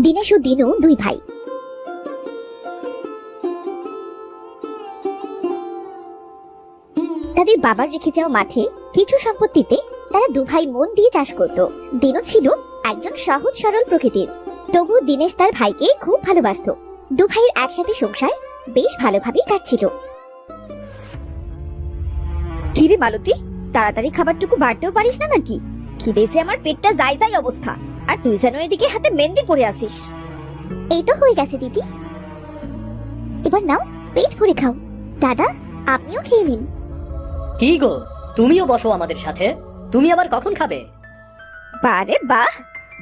দীনেশ ও দিনু দুই ভাই। তাদের বাবার রেখে যাওয়া মাঠে কিছু সম্পত্তিতে তারা দু ভাই মন দিয়ে চাষ করত। দিনু ছিল একজন সহজ সরল প্রকৃতির, তবু দীনেশ তার ভাইকে খুব ভালোবাসত। দু ভাইয়ের একসাথে সংসার বেশ ভালোভাবেই কাটছিল। কিরে মালতী, তাড়াতাড়ি খাবারটুকু বাড়তেও পারিস না নাকি? খিদেছে আমার পেটটা যাই যাই অবস্থা, আর তুই যেন এদিকে হাতে মেহেন্দি পরে আসিস। এই তো হয়ে গেছে দিদি, এবার নাও পেট ভরে খাও। দাদা আপনিও খেয়ে নিন। কি গো, তুমিও বসো আমাদের সাথে। তুমি আবার কখন খাবে? বারে বাহ,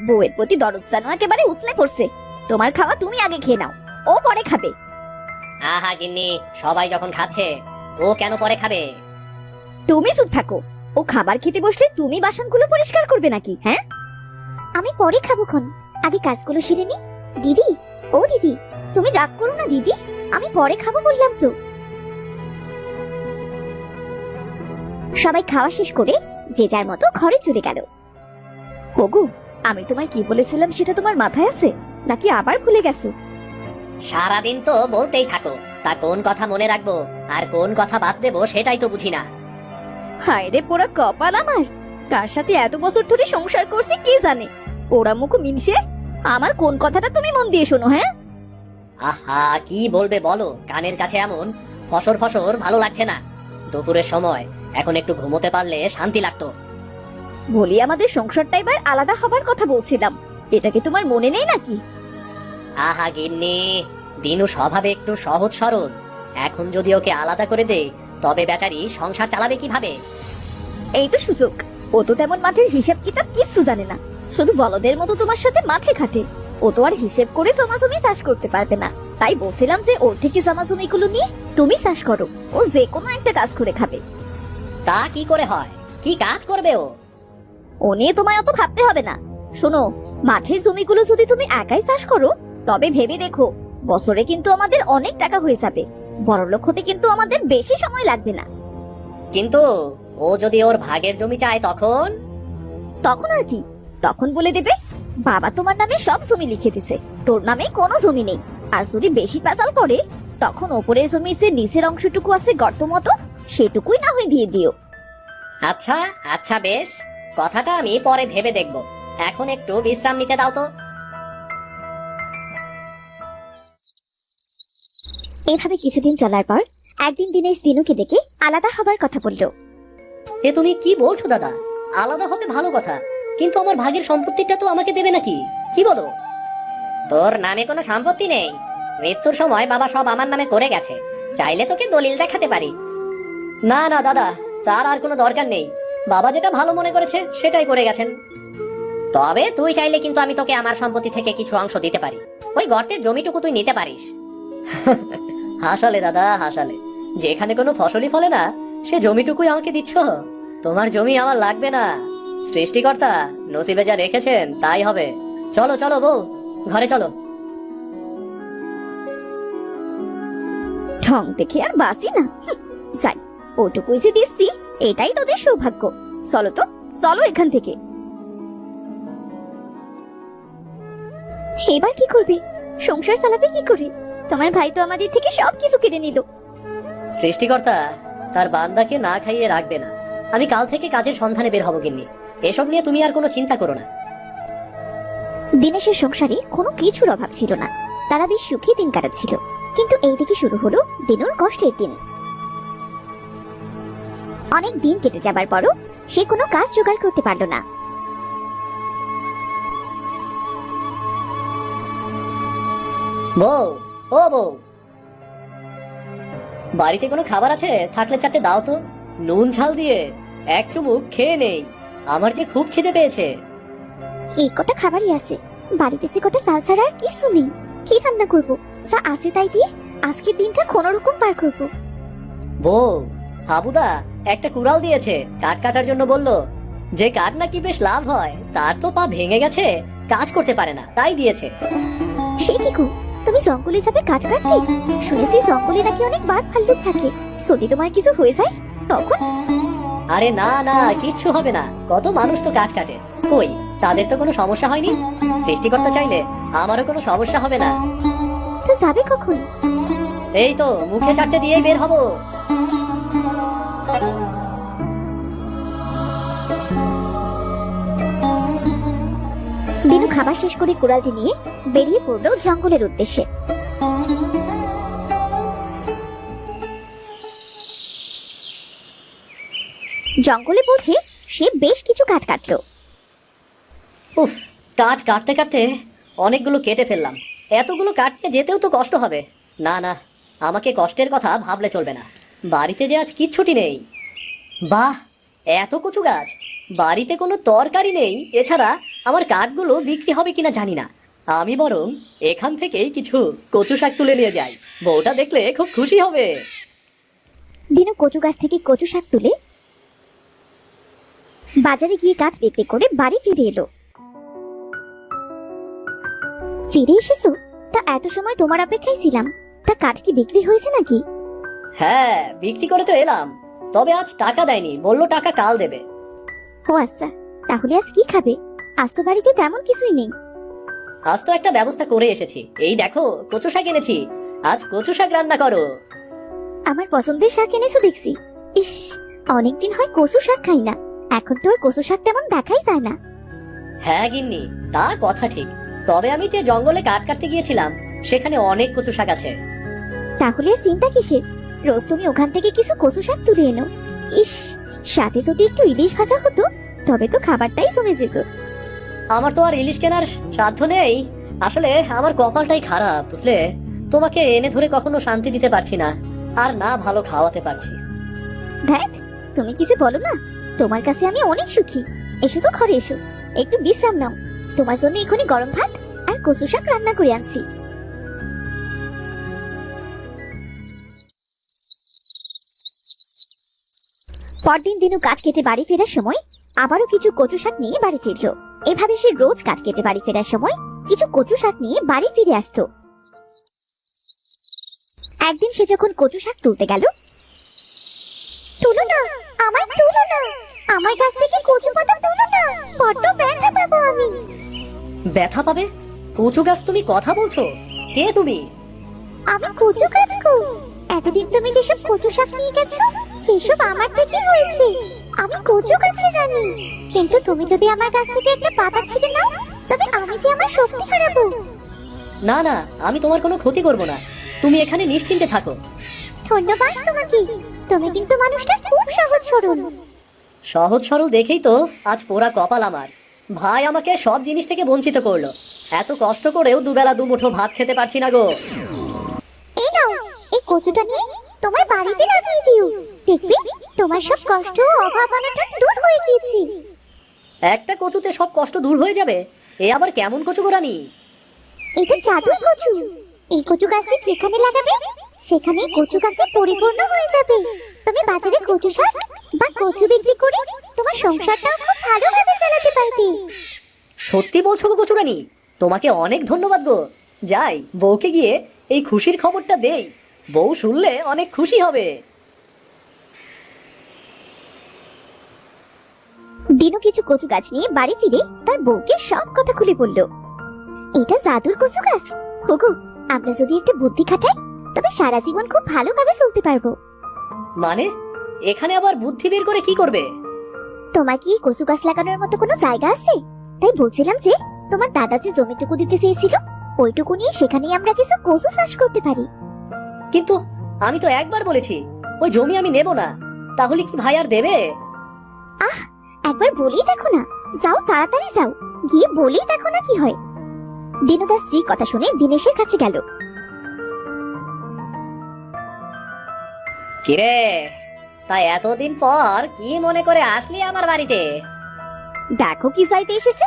বউয়ের প্রতি দরদ যেন একেবারে উতলে পড়ছে। তোমার খাওয়া তুমি আগে খেয়ে নাও, ও পরে খাবে। আহা গিন্নি, সবাই যখন খাচ্ছে ও কেন পরে খাবে? তুমি চুপ থাকো। ও খাবার খেতে বসলে তুমি বাসনগুলো পরিষ্কার করবে নাকি? হ্যাঁ, আমি পরে খাবো খন, আগে কাজগুলো সেরে নি। দিদি, ও দিদি, তুমি রাগ করো না দিদি, আমি পরে খাবো বললাম তো। সবাই খাওয়া শেষ করে যে যার মতো ঘরে চলে গেল। হগু, আমি তোমায় কি বলেছিলাম সেটা তোমার মাথায় আছে নাকি আবার ভুলে গেছো? সারাদিন তো বলতেই থাকো, তা কোন কথা মনে রাখবো আর কোন কথা বাদ দেবো সেটাই তো বুঝি না। হায় রে পোড়া কপাল আমার, কার সাথে এত বছর ধরে সংসার করছি কে জানে। ওরা মুখ মিনসে আমার কোন কথাটা তুমি মন দিয়ে শোনো। হ্যাঁ, আহা কি বলবে বলো, কানের কাছে এমন ফসর ফসর ভালো লাগছে না। দুপুরের সময় এখন একটু ঘুমোতে পারলে শান্তি লাগতো। বলি আমাদের সংসারটা এবার আলাদা হবার কথা বলছিলাম, এটা কি তোমার মনে নেই নাকি? আহা গিন্নি, দিনু স্বভাবে একটু সহজ সরল, এখন যদি ওকে আলাদা করে দে তবে বেচারি সংসার চালাবে কিভাবে? এই তো সুযোগ। ও তো তেমন মাঠের হিসাব কিতাব কিচ্ছু জানে না, শুধু বলদের মতো তোমার সাথে মাঠে খাটে। ও তো আর হিসেব করে জমাজমি চাষ করতে পারবে না, তাই বলছিলাম যে ওর থেকে জমাজমিগুলো নিয়ে তুমি চাষ করো, ও যে কোনো একটা কাজ করে খাবে। তা কি করে হয়? কি কাজ করবে ও? ও নিয়ে তোমায় অত ভাবতে হবে না। শোনো, মাঠের জমিগুলো যদি তুমি একাই চাষ করো তবে ভেবে দেখো, বছরে কিন্তু আমাদের অনেক টাকা হয়ে যাবে। বড়লোক হতে কিন্তু আমাদের বেশি সময় লাগবে না। কিন্তু ও যদি ওর ভাগের জমি চায় তখন? তখন আর কি? তখন বলে দেবে বাবা তোমার নামে সব জমি লিখে দিছে, তোর নামে কোনো জমি নেই। আর যদি বেশি পেশাল করে তখন ওপরের জমির যে নিচের অংশটুকু আছে গর্ত মতো, সেটুকুই না হয় দিয়ে দিও। আচ্ছা আচ্ছা বেশ, কথাটা আমি পরে ভেবে দেখব, এখন একটু বিশ্রাম নিতে দাও তো। এভাবে কিছুদিন চলার পর একদিন দীনেশ দিনুকে ডেকে আলাদা হবার কথা বলল। এ তুমি কি বলছো দাদা? আলাদা হবে ভালো কথা, কিন্তু আমার ভাগের সম্পত্তিটা তো আমাকে দেবে নাকি? কি বলো? তোর নামে কোনো সম্পত্তি নেই, মৃত্যুর সময় বাবা সব আমার নামে করে গেছে, চাইলে তোকে দলিল দেখাতে পারি। না না দাদা, তার আর কোনো দরকার নেই, বাবা যেটা ভালো মনে করেছে সেটাই করে গেছেন। তবে তুই চাইলে কিন্তু আমি তোকে আমার সম্পত্তি থেকে কিছু অংশ দিতে পারি, ওই গর্তের জমিটুকু তুই নিতে পারিস। হাসালে দাদা হাসালে, যেখানে কোনো ফসলই ফলে না সে জমিটুকুই আমাকে দিচ্ছ? তোমার জমি আমার লাগবে না, সৃষ্টিকর্তা নসিবে যা রেখেছেন তাই হবে। চলো চলো বউ, ঘরে চলো। ঠং দেখে আর বাসি না, যাই, ওটুকুই যে দিচ্ছি এটাই তোদের সৌভাগ্য। চলো তো, চলো এখান থেকে। এবার কি করবে? সংসার চালাবে কি করে? তোমার ভাই তো আমাদের থেকে সবকিছু কেড়ে নিল। সৃষ্টিকর্তা তার বান্দাকে না খাইয়ে রাখবে না। আমি কাল থেকে কাজের সন্ধানে বের হব গিন্নি, এসব নিয়ে তুমি আর কোনো চিন্তা করো না। দীনেশের সংসারে কোনো কিছুর অভাব ছিল না, তারা বেশ সুখী দিন কাটাচ্ছিল। কিন্তু এইদিকে শুরু হলো দিনুর কষ্টের দিন। অনেক দিন কেটে যাবার পরও সে কোনো কাজ জোগাড় করতে পারল না। বউ, ও বউ, বাড়িতে কোনো খাবার আছে? থাকলে চারটে দাও তো, নুন ঝাল দিয়ে এক চুমুক খেয়ে নেই, আমার যে খুব খিদে পেয়েছে। এই কটা খাবারই আছে, বাড়িতে সে কটা চাল ছাড়া আর কিছু নেই। কি রান্না করবো? যা আছে তাই দিয়ে আজকের দিনটা কোনো রকম পার করবো। বউ, হাবুদা একটা কুড়াল দিয়েছে, কাঠ কাটার জন্য বললো, যে কাঠ নাকি বেশ লাভ হয়, তার তো পা ভেঙে গেছে, কাজ করতে পারে না, তাই দিয়েছে। সে কি গো, তুমি জঙ্গলে যাবে কাঠ কাটতে? শুনেছি জঙ্গলে নাকি অনেক বাঘ ভাল্লুক থাকে, যদি তোমার কিছু হয়ে যায় তখন? আরে না না, কিচ্ছু হবে না, কত মানুষ তো কাঠ কাটে, কই তাদের তো কোনো সমস্যা হয়নি। সৃষ্টিকর্তা চাইলে আমারও কোনো সমস্যা হবে না। তো যাবে কখন? এই তো মুখে চারটে দিয়েই বের হব। দিনু খাবার শেষ করে কুড়ালটি নিয়ে বেরিয়ে পড়লো জঙ্গলের উদ্দেশ্যে। জঙ্গলে পৌঁছে সে বেশ কিছু কাঠ কাটলো। উফ, কাঠ কাটতে কাটতে অনেকগুলো কেটে ফেললাম। এতগুলো কাটতে যেতেও তো কষ্ট হবে। না না, আমাকে কষ্টের কথা ভাবলে চলবে না। বাড়িতে যে আজ কিচ্ছুটি নেই। বাহ, এত কচু গাছ! বাড়িতে কোনো তরকারি নেই, এছাড়া আমার কাঠগুলো বিক্রি হবে কিনা জানি না। আমি বরং এখান থেকেই কিছু কচু শাক তুলে নিয়ে যাই, বউটা দেখলে খুব খুশি হবে। দিনু কচু গাছ থেকে কচু শাক তুলে বাজারে গিয়ে কাঠ বিক্রি করে বাড়ি ফিরে এলো। ফিরে এসেছো? তা এত সময় তোমার অপেক্ষায় ছিলাম। তা কাঠ কি বিক্রি হয়েছে নাকি? হ্যাঁ, বিক্রি করে তো এলাম, তবে আজ টাকা দেয়নি, বললো টাকা কাল দেবে। ও আচ্ছা, তাহলে আজ কি খাবে? আজ তো বাড়িতে তেমন কিছুই নেই। আজ তো একটা ব্যবস্থা করে এসেছি। এই দেখো, কচু শাক এনেছি, আজ কচু শাক রান্না করো। আমার পছন্দের শাক এনেছো দেখছি। ইস, অনেকদিন হয় কচু শাক খাই না। এখন তো আর কচু শাক তেমন দেখাই যায় না। হ্যাঁ গিন্নি, তা কথা ঠিক, তবে আমি যে জঙ্গলে কাঠ কাটতে গিয়েছিলাম সেখানে অনেক কচু শাক আছে। তাহলে আর চিন্তা কিসের? রোজ তুমি ওখান থেকে কিছু কচু শাক তুলে এনো। ইস, সাথে যদি একটু ইলিশ ভাজা হতো তবে তো খাবারটাই জমে যেত। আমার তো আর ইলিশ কেনার সাধ্য নেই। আসলে আমার কপালটাই খারাপ, বুঝলে। তোমাকে এনে ধরে কখনো শান্তি দিতে পারছি না, আর না ভালো খাওয়াতে পারছি। দেখ, তুমি কিছু বলো না। তোমার কাছে আমি অনেক সুখী। এসো তো ঘরে এসো, একটু বিশ্রাম নাও। তোমার জন্য এখনই গরম ভাত আর কচু শাক রান্না করে আনছি। পরদিন দিনু কাঠ কেটে বাড়ি ফেরার সময় আবারও কিছু কচু শাক নিয়ে বাড়ি ফিরলো। এভাবে সে রোজ কাঠ কেটে বাড়ি ফেরার সময় কিছু কচু শাক নিয়ে বাড়ি ফিরে আসতো। একদিন সে যখন কচু শাক তুলতে গেল, তুলো না, আমায় তুলো না, আমার কাছ থেকে কচু পাতা তুলো না, বড্ড ব্যথা পাবো আমি। ব্যথা পাবে? কচু গাছ, তুমি কথা বলছো? কে তুমি? আমি কচু গাছ গো। এতদিন তুমি যেসব কচু শাক নিয়ে গেছো সেসব আমার থেকে হয়েছে। আমি কচু গাছে জানি, কিন্তু তুমি যদি আমার কাছ থেকে একটা পাতা ছিঁড়ে নাও তবে আমি যে আমার শক্তি হারাবো। না না, আমি তোমার কোনো ক্ষতি করব না, তুমি এখানে নিশ্চিন্তে থাকো। ধন্যবাদ তোমাকে, তুমি কিন্তু মানুষটা খুব সহজ সরল। সহজ সরল দেখেই তো আজ পোড়া কপাল আমার। ভাই আমাকে সব জিনিস থেকে বঞ্চিত করলো, এত কষ্ট করেও দুবেলা দুমুঠো ভাত খেতে পারছি না গো। এই নাও, এই কচুটা নিয়ে তোমার বাড়িতে লাগিয়ে দিও, দেখবে তোমার সব কষ্ট ও অভাবনাটা দূর হয়ে গিয়েছে। একটা কচুতে সব কষ্ট দূর হয়ে যাবে? এ আবার কেমন কচু গোরানি? এটা জাদুর কচু। এই কচু গাছটি যেখানে লাগাবে সেখানেই কচু গাছে পরিপূর্ণ হয়ে যাবে। তুমি বাজারে কচু শাক বা কচু বিক্রি করে তোমার সংসারটাও খুব ভালোভাবে চালাতে পারবে। সত্যি বলছো গো কচুরানি? তোমাকে অনেক ধন্যবাদ গো। যাই, বউকে গিয়ে এই খুশির খবরটা দেই, বউ শুনলে অনেক খুশি হবে। দিনু কিছু কচু গাছ নিয়ে বাড়ি ফিরে তার বউকে সব কথা খুলে বলল। এটা জাদুর কচু গাছ। ওগো, আমরা যদি একটা বুদ্ধি খাটাই তবে সারা জীবন খুব ভালোভাবে চলতে পারবো। মানে, এখানে আবার বুদ্ধি বের করে কি করবে? তোমার কি কচু গাছ লাগানোর মতো কোনো জায়গা আছে? তাই বলছিলাম যে তোমার দাদা যে জমিটুকু দিতে চেয়েছিল ওইটুকু নিয়ে সেখানেই আমরা কিছু কচু চাষ করতে পারি। কিন্তু আমি তো একবার বলেছি ওই জমি আমি নেব না, তাহলে কি ভাই আর দেবে? একবার বলেই দেখো না। যাও, তাড়াতাড়ি যাও, গিয়ে বলেই দেখো না কি হয়। দিনু তার স্ত্রীর কথা শুনে দিনেশের কাছে গেল। কিরে, তাই এতদিন পর কি মনে করে আসলি আমার বাড়িতে? দেখো কি চাইতে এসেছে।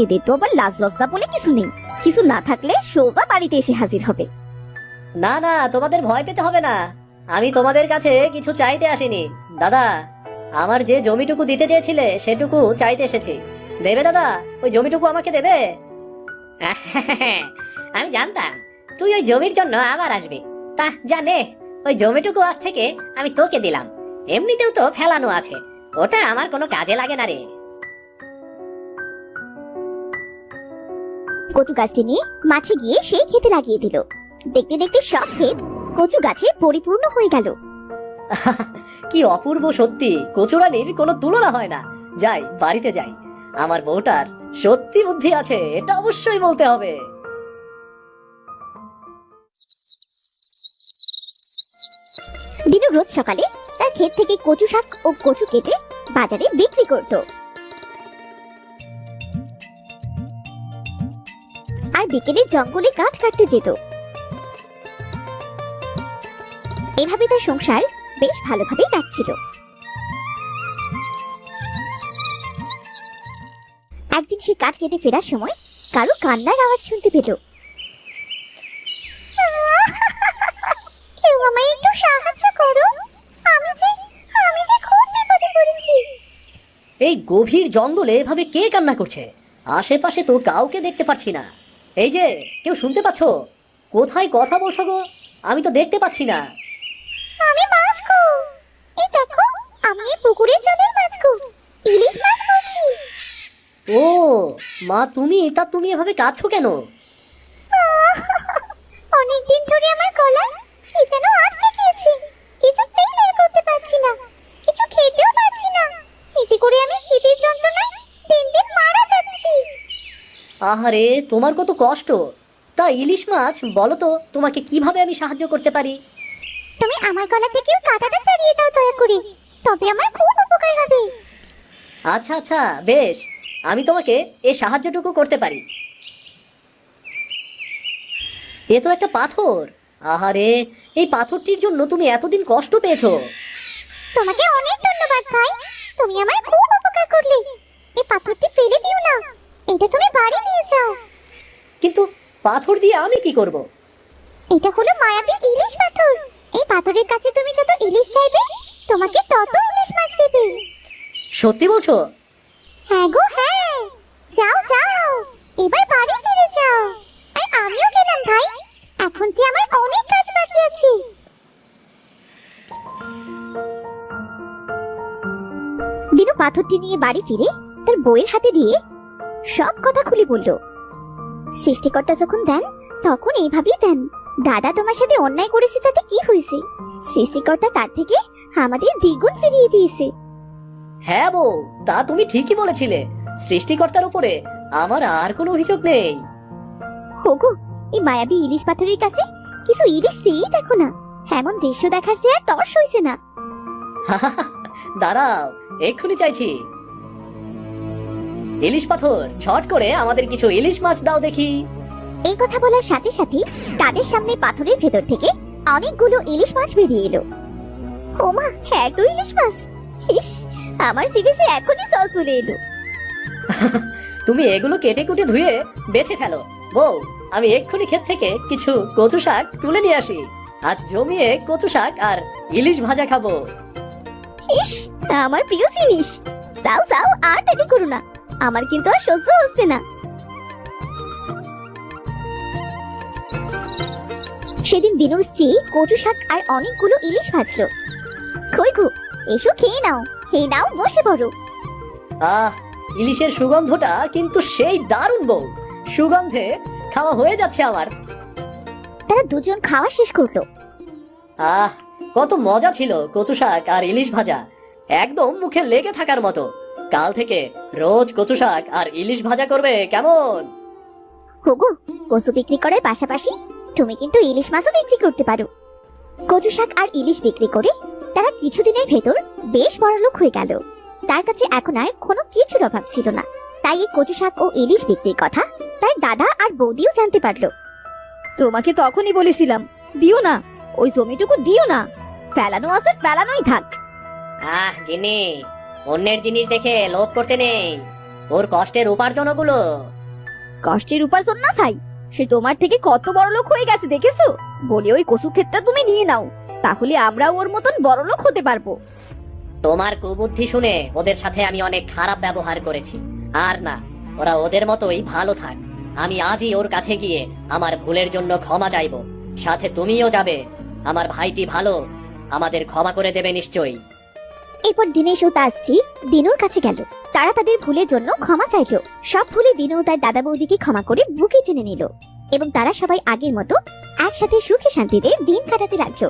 এদের তো আবার লাজ লজ্জা বলে কিছু নেই। কিছু না থাকলে সোজা বাড়িতে এসে হাজির হবে। না না, তোমাদের ভয় পেতে হবে না, আমি তোমাদের কাছে কিছু চাইতে আসিনি। দাদা, আমার যে জমিটুকু দিতে চেয়েছিলে সেটুকু চাইতে এসেছি। দেবে দাদা? ওই জমিটুকু আমাকে দেবে? আমি জানতাম তুই ওই জমির জন্য আবার আসবি। তা জানে, ওই জমিটুকু আজ থেকে আমি তোকে দিলাম। এমনিতেও তো ফেলানো আছে, ওটা আমার কোনো কাজে লাগে না রে। কচু গাছটি নিয়ে মাঠে গিয়ে সেই খেতে লাগিয়ে দিল। দেখতে দেখতে সব ক্ষেত কচু গাছে পরিপূর্ণ হয়ে গেল। কি অপূর্ব সত্যি, কচুরানির কোনো তুলনা হয় না। যাই, বাড়িতে যাই। আমার বউটার সত্যি বুদ্ধি আছে, এটা অবশ্যই বলতে হবে। দিনু রোজ সকালে তার ক্ষেত থেকে কচু শাক ও কচু কেটে বাজারে বিক্রি করত, আর বিকেলে জঙ্গলে কাঠ কাটতে যেত। এভাবে তার সংসার বেশ ভালোভাবেই কাটছিল। একদিন সে কাঠ কেটে ফেরার সময় কারো কান্নার আওয়াজ শুনতে পেল। কেউ আমায় একটু সাহায্য করো, আমি যে খুব বিপদে পড়েছি। এই গভীর জঙ্গলে এভাবে কে কান্না করছে? আশেপাশে তো কাউকে দেখতে পাচ্ছি না। এই যে, কেউ শুনতে পাচ্ছ? কোথায় কথা বলছো গো? আমি তো দেখতে পাচ্ছি না। আমি মাছ গো, এই দেখো, আমি এই পুকুরের জলের মাছ গো, ইলিশ মাছ বলছি। ও মা, তুমি এভাবে কাঁদছো কেন? অনেকদিন ধরে আমার গলায় কি যেন আটকে গিয়েছে, কিছুতেই বের করতে পারছি না, কিছু খেতেও পারছি না। এতে করে আমি খিদের যন্ত্রণায় দিন দিন মারা যাচ্ছি। আহারে, তোমার কত কষ্ট। তা ইলিশ মাছ, বলো তো তোমাকে কিভাবে আমি সাহায্য করতে পারি? তুমি আমার গলা থেকে কাঁটাটা ছাড়িয়ে দাও দয়া করে, তবে আমার খুব উপকার হবে। আচ্ছা আচ্ছা, বেশ, আমি তোমাকে এই সাহায্যটুকু করতে পারি। এ তো একটা পাথর। আহারে, এই পাথরটির জন্য তুমি এতদিন কষ্ট পেয়েছো। তোমাকে অনেক ধন্যবাদ ভাই, তুমি আমার খুব উপকার করলে। এই পাথরটি ফেলে দিও না, এটা তুমি বাড়ি নিয়ে যাও। কিন্তু পাথর দিয়ে আমি কি করব? এটা হলো মায়াবী ইলিশ পাথর। এই পাথরের কাছে তুমি যত ইলিশ চাইবে, তোমাকে তত ইলিশ মাছ দেবে। সত্যি বলছো? হ্যাঁ গো হ্যাঁ, যাও যাও, এবার বাড়ি ফিরে যাও। আর আমিও গেলাম ভাই, এখন যে আমার অনেক কাজ বাকি আছে। দিনু পাথরটি নিয়ে বাড়ি ফিরে তার বউয়ের হাতে দিয়ে সব কথা খুলে বলল। সৃষ্টিকর্তা যখন দেন তখন এইভাবেই দেন। দাদা তোমার সাথে অন্যায় করেছে, তাতে কি হয়েছে? সৃষ্টিকর্তা তার থেকে আমাদের দ্বিগুণ ফিরিয়ে দিয়েছে। হ্যাঁ বউ, তা তুমি ঠিকই বলেছিলে। সৃষ্টিকর্তার উপরে আমার আর কোনো অভিযোগ নেই। হোগো, এই মায়াবী ইলিশ পাথরের কাছে কিছু ইলিশ চেয়েই দেখো না, এমন দৃশ্য দেখার চেয়ে আর তর সইছে না। দাঁড়াও, এক্ষুনি চাইছি। ইলিশ পাথর, ছট করে আমাদের কিছু ইলিশ মাছ দাও দেখি। এই কথা বলার সাথে সাথে তাদের সামনে পাথরের ভেতর থেকে অনেকগুলো ইলিশ মাছ বেরিয়ে এলো। ওমা, হ্যাঁ তো ইলিশ মাছ! ইস, আমার জিভে যে এখনই জল চলে এলো। তুমি এগুলো কেটে কুটে ধুয়ে বেছে ফেলো। বউ, আমি এক্ষুনি ক্ষেত থেকে কিছু কচু শাক তুলে নিয়ে আসি। আজ জমিয়ে কচু শাক আর ইলিশ ভাজা খাবো। ইস, আমার প্রিয় জিনিস। যাও যাও, আর দেরি করো না, আমার কিন্তু আর সহ্য হচ্ছে না। সেদিন দিনুর স্ত্রী কচু শাক আর অনেকগুলো ইলিশ ভাজলো। কই গো, এসো খেয়ে নাও, খেয়ে নাও, বসে পড়ো। আহ, ইলিশের সুগন্ধটা কিন্তু সেই দারুণ বউ। সুগন্ধে খাওয়া হয়ে যাচ্ছে আমার। তারা দুজন খাওয়া শেষ করলো। আহ, কত মজা ছিল কচু শাক আর ইলিশ ভাজা, একদম মুখে লেগে থাকার মতো। কাল থেকে রোজ কচু শাক আর ইলিশ ভাজা করবে কেমন? হোগো, কচু বিক্রি করার পাশাপাশি তুমি কিন্তু ইলিশ মাছও বিক্রি করতে পারো। কচু শাক আর ইলিশ বিক্রি করে তারা কিছুদিনের ভেতর বেশ বড়লোক হয়ে গেল। তার কাছে এখন আর কোনো কিছুর অভাব ছিল না। তাই এই কচু শাক ও ইলিশ বিক্রির কথা তার দাদা আর বৌদিও জানতে পারলো। তোমাকে তখনই বলেছিলাম, দিও না, ওই জমিটুকু দিও না, ফেলানো আছে ফেলানোই থাক। আহ গিন্নি, অন্যের জিনিস দেখে লোভ করতে নেই। ওর কষ্টের উপার্জন গুলো। কষ্টের উপার্জন না চাই, সে তোমার থেকে কত বড় লোক হয়ে গেছে দেখেছো? বলে ওই কচু ক্ষেতটা তুমি নিয়ে নাও, তাহলে আমরাও ওর মতন বড় লোক হতে পারবো। তোমার কুবুদ্ধি শুনে ওদের সাথে আমি অনেক খারাপ ব্যবহার করেছি। আর না, ওরা ওদের মতোই ভালো থাক। আমি আজই ওর কাছে গিয়ে আমার ভুলের জন্য ক্ষমা চাইবো। সাথে তুমিও যাবে। আমার ভাইটি ভালো, আমাদের ক্ষমা করে দেবে নিশ্চয়ই। এরপর দিনেশ ও তার স্ত্রী দিনুর কাছে গেল। তারা তাদের ভুলের জন্য ক্ষমা চাইলো। সব ভুলে দিনু তার দাদা বৌদিকে ক্ষমা করে বুকে টেনে নিল এবং তারা সবাই আগের মতো একসাথে সুখে শান্তিতে দিন কাটাতে লাগলো।